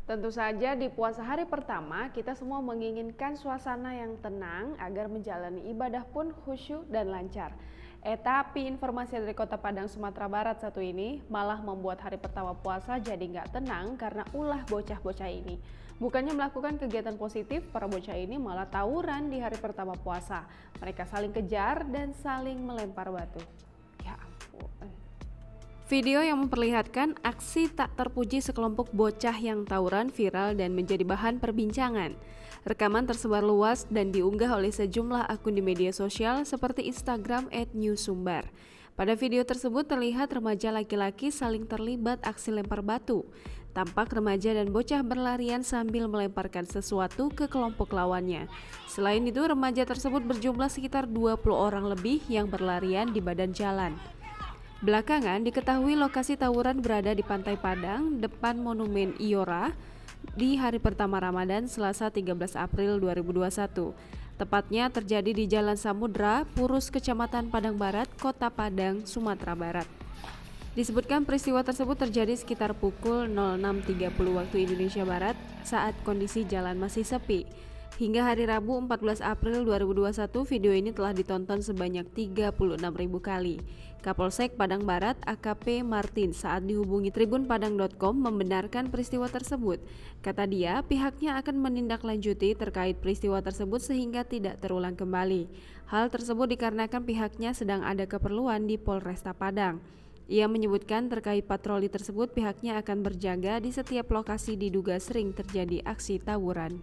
Tentu saja di puasa hari pertama kita semua menginginkan suasana yang tenang agar menjalani ibadah pun khusyuk dan lancar. Tapi informasi dari Kota Padang, Sumatera Barat satu ini malah membuat hari pertama puasa jadi nggak tenang karena ulah bocah-bocah ini. Bukannya melakukan kegiatan positif, para bocah ini malah tawuran di hari pertama puasa. Mereka saling kejar dan saling melempar batu. Ya ampun. Video yang memperlihatkan aksi tak terpuji sekelompok bocah yang tawuran viral dan menjadi bahan perbincangan. Rekaman tersebar luas dan diunggah oleh sejumlah akun di media sosial seperti Instagram @newsumbar. Pada video tersebut terlihat remaja laki-laki saling terlibat aksi lempar batu. Tampak remaja dan bocah berlarian sambil melemparkan sesuatu ke kelompok lawannya. Selain itu, remaja tersebut berjumlah sekitar 20 orang lebih yang berlarian di badan jalan. Belakangan diketahui lokasi tawuran berada di Pantai Padang, depan Monumen Iora, di hari pertama Ramadan Selasa 13 April 2021. Tepatnya terjadi di Jalan Samudra, Purus, Kecamatan Padang Barat, Kota Padang, Sumatera Barat. Disebutkan peristiwa tersebut terjadi sekitar pukul 06.30 waktu Indonesia Barat saat kondisi jalan masih sepi. Hingga hari Rabu 14 April 2021, video ini telah ditonton sebanyak 36.000 kali. Kapolsek Padang Barat AKP Martin saat dihubungi tribunpadang.com membenarkan peristiwa tersebut. Kata dia, pihaknya akan menindaklanjuti terkait peristiwa tersebut sehingga tidak terulang kembali. Hal tersebut dikarenakan pihaknya sedang ada keperluan di Polresta Padang. Ia menyebutkan terkait patroli tersebut pihaknya akan berjaga di setiap lokasi diduga sering terjadi aksi tawuran.